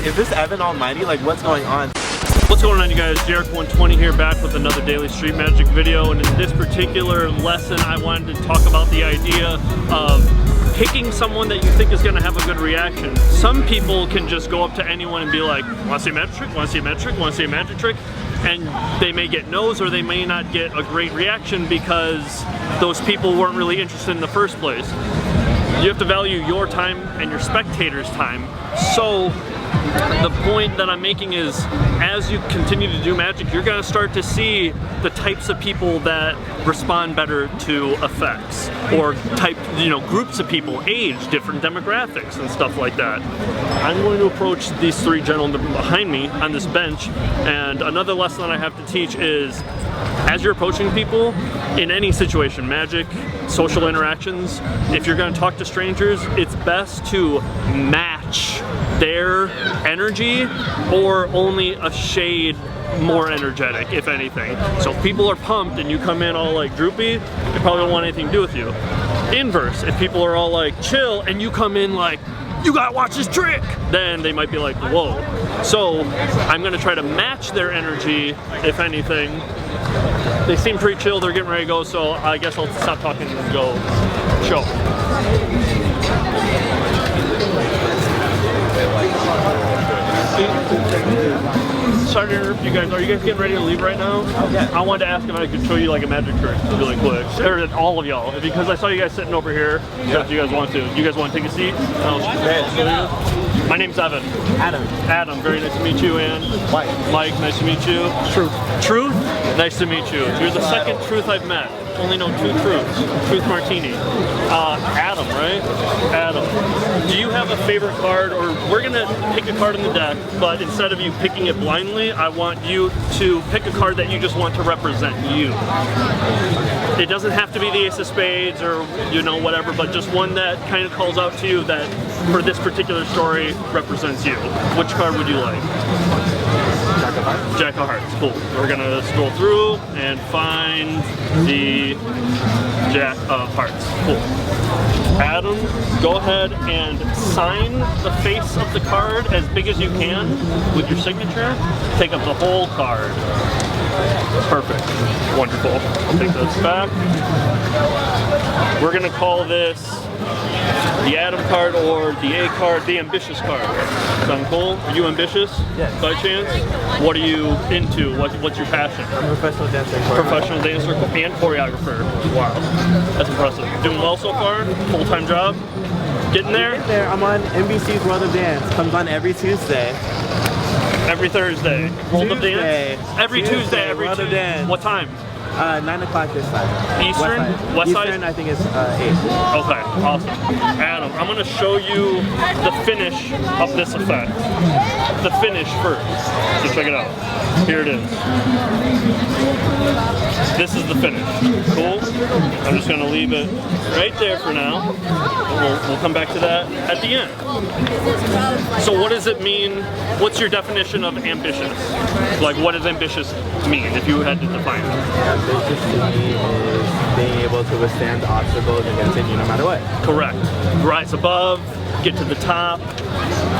Is this Evan Almighty? Like, what's going on? What's going on, you guys? Jericho120 here, back with another daily street magic video. And in this particular lesson, I wanted to talk about the idea of picking someone that you think is going to have a good reaction. Some people can just go up to anyone and be like, want to see a magic trick? Want to see a magic trick? Want to see a magic trick? And they may get no's, or they may not get a great reaction because those people weren't really interested in the first place. You have to value your time and your spectators' time. So the point that I'm making is, as you continue to do magic, you're going to start to see the types of people that respond better to effects, or groups of people, age, different demographics, and stuff like that. I'm going to approach these three gentlemen behind me on this bench, and another lesson that I have to teach is, as you're approaching people in any situation, magic, social interactions, if you're going to talk to strangers, it's best to match their energy, or only a shade more energetic, if anything. So if people are pumped and you come in all like droopy, they probably don't want anything to do with you. Inverse, if people are all like chill and you come in like, you gotta watch this trick, then they might be like, whoa. So I'm gonna try to match their energy, if anything. They seem pretty chill, they're getting ready to go, so I guess I'll stop talking and go show. Sorry to interrupt you guys. Are you guys getting ready to leave right now? Okay. I wanted to ask if I could show you like a magic trick really quick. Or all of y'all, because I saw you guys sitting over here. Yeah. If you guys want to. You guys want to take a seat? My name's Evan. Adam. Adam, very nice to meet you. And Mike. Mike, nice to meet you. Truth. Truth? Nice to meet you. You're the second Truth I've met. Only know two Truths. Truth Martini. Adam, right? Adam. Do you have a favorite card? Or we're gonna pick a card in the deck, but instead of you picking it blindly, I want you to pick a card that you just want to represent you. It doesn't have to be the Ace of Spades or whatever, but just one that kind of calls out to you that for this particular story represents you. Which card would you like? Jack of Hearts. Jack of Hearts, cool. We're gonna scroll through and find the Jack of Hearts, cool. Adam, go ahead and sign the face of the card as big as you can with your signature. Take up the whole card. Perfect. Wonderful. I'll take this back. We're gonna call this the Adam card, or the A card, the ambitious card. Sound cool? Are you ambitious? Yes. By chance? What are you into? What's your passion? I'm a professional dancer. Professional dancer and choreographer. Wow. That's impressive. Doing well so far? Full-time job? Getting there? Getting there. I'm on NBC's World of Dance. Comes on every Tuesday. Every Thursday. World of Dance? Every Tuesday. Every World of Dance. What time? 9 o'clock this side. Eastern? West side? Eastern, I think it's 8. Okay, awesome. Adam, I'm going to show you the finish of this effect. The finish first. So check it out. Here it is. This is the finish. Cool? I'm just going to leave it right there for now. We'll come back to that at the end. So what does it mean? What's your definition of ambitious? Like, what does ambitious mean if you had to define it? Ambitious to me is being able to withstand obstacles and continue no matter what. Correct. Rise above, get to the top,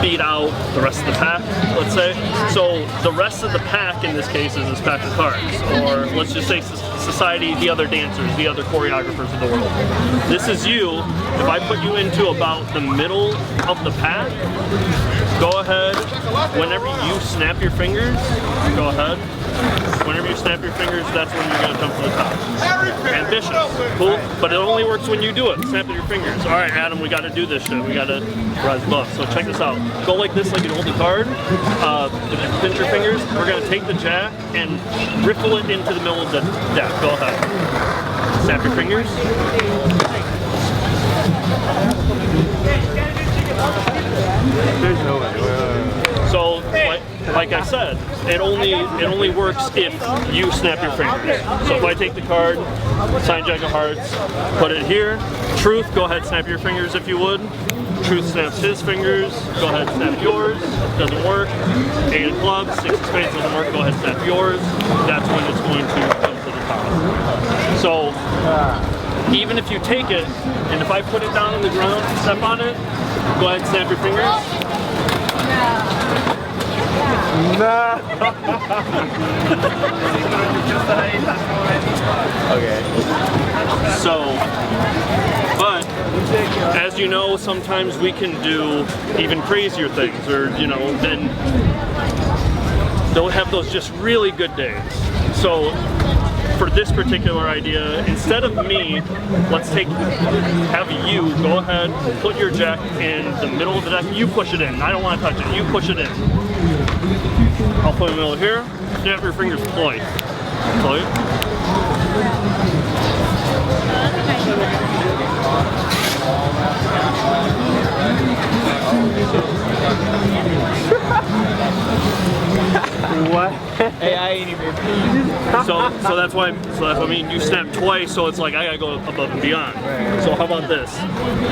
beat out the rest of the pack, let's say. So the rest of the pack in this case is this pack of cards, or let's just say society, the other dancers, the other choreographers of the world. This is you. If I put you into about the middle of the pack, go ahead, whenever you snap your fingers, go ahead. Whenever you snap your fingers, that's when you're going to jump to the top. Ambitious. Cool? But it only works when you do it. Snapping your fingers. All right, Adam, we got to do this shit. We got to rise above. So check this out. Go like this, like you hold the card. If you pinch your fingers, we're going to take the jack and riffle it into the middle of the deck. Go ahead. Snap your fingers. There's no way. So, like I said, it only works if you snap your fingers. So if I take the card, sign Jack of Hearts, put it here. Truth, go ahead, snap your fingers if you would. Truth snaps his fingers. Go ahead, snap yours. Doesn't work. 8 of clubs, 6 of spades doesn't work. Go ahead, snap yours. That's when it's going to come to the top. So even if you take it, and if I put it down on the ground, step on it, go ahead and snap your fingers. No. Okay. So, but as you know, sometimes we can do even crazier things, or you know, then they'll have those just really good days. So for this particular idea, instead of me, let's have you go ahead, put your jack in the middle of the deck. You push it in. I don't want to touch it. You push it in. I'll put it in the middle here. Snap your fingers close. Close. What? Hey, I ain't even. So that's why I mean you snap twice, so it's like I gotta go above and beyond. Right. So how about this?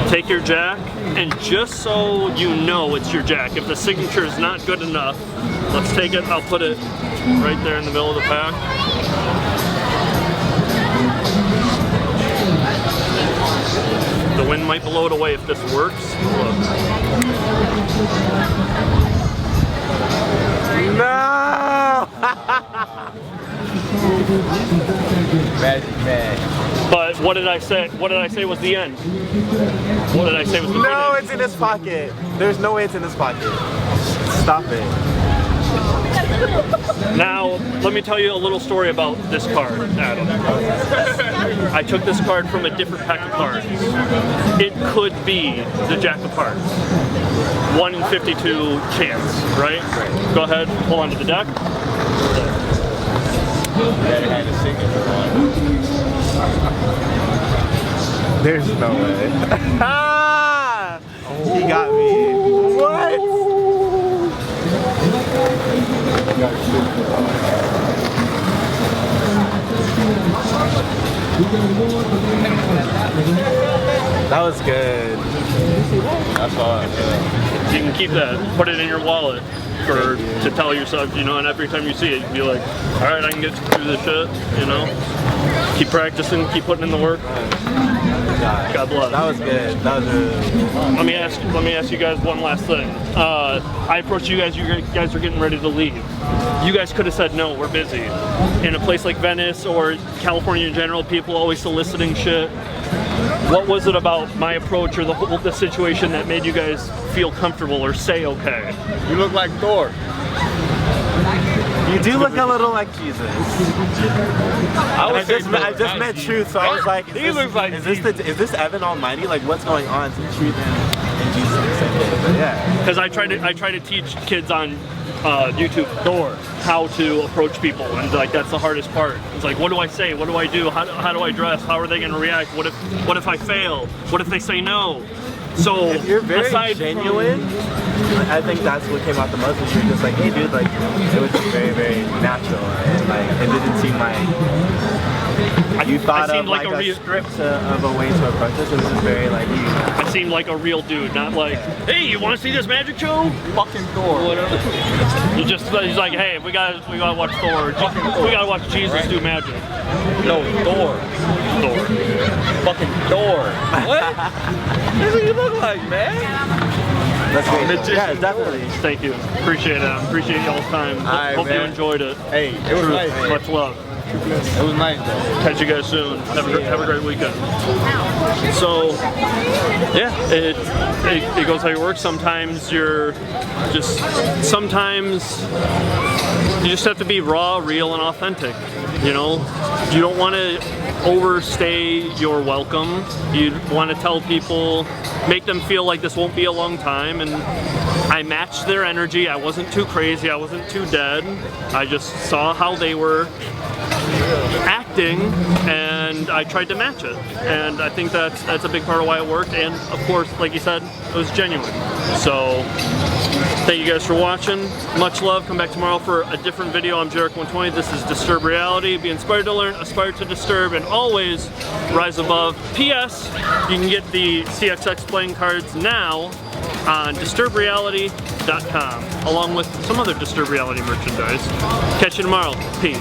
Take your jack, and just so you know it's your jack, if the signature is not good enough, let's take it. I'll put it right there in the middle of the pack. The wind might blow it away if this works. No! But what did I say? What did I say was the end? What did I say was the finish? No, it's in his pocket. There's no way it's in his pocket. Stop it. Now, let me tell you a little story about this card, Adam. I took this card from a different pack of cards. It could be the Jack of Hearts. 1 in 52 chance, right? Go ahead, hold on to the deck. There's no way. Ah! He got me. What? That was good. That's all. You can keep that. Put it in your wallet to tell yourself, you know, and every time you see it, you be like, all right, I can get through this shit, you know. Keep practicing, keep putting in the work. God bless. That was good. That was really. Let me ask you guys one last thing. I approached you guys are getting ready to leave. You guys could have said no, we're busy. In a place like Venice or California in general, people always soliciting shit. What was it about my approach or the situation that made you guys feel comfortable or say okay? You look like Thor. You do look a little like Jesus. I just met Truth, so I was like, is this Evan Almighty? Like, what's going on? Is it Truth and Jesus at the same day? But yeah. Because I try to teach kids on YouTube how to approach people, and like that's the hardest part. It's like, what do I say? What do I do? How do I dress? How are they going to react? What if I fail? What if they say no? So if you're very genuine, I think that's what came out the most. Is you're just like, hey, dude, like it was just very, very natural, and like it didn't seem like you thought of like a script of a way to approach this. It was just very like you. I seemed like a real dude, not like, hey, you want to see this magic show? Fucking Thor. Whatever. He's like, hey, we gotta watch Thor. We gotta watch Jesus do magic. No, Thor. Fucking Thor. What? That's what you look like, man. That's great. Yeah, definitely. Thank you. Appreciate it. Appreciate y'all's time. Hope you enjoyed it. Hey, it was nice. Man. Much love. It was nice though. Catch you guys soon. Have a great weekend. So, yeah, it goes how you work. Sometimes you just have to be raw, real, and authentic. You know, you don't want to overstay your welcome. You want to tell people, make them feel like this won't be a long time, and I matched their energy. I wasn't too crazy, I wasn't too dead. I just saw how they were acting, and I tried to match it. And I think that's a big part of why it worked. And of course, like you said, it was genuine. So thank you guys for watching. Much love. Come back tomorrow for a different video. I'm Jarek120. This is Disturb Reality. Be inspired to learn, aspire to disturb, and always rise above. P.S. You can get the CXX playing cards now on disturbreality.com, along with some other Disturb Reality merchandise. Catch you tomorrow. Peace.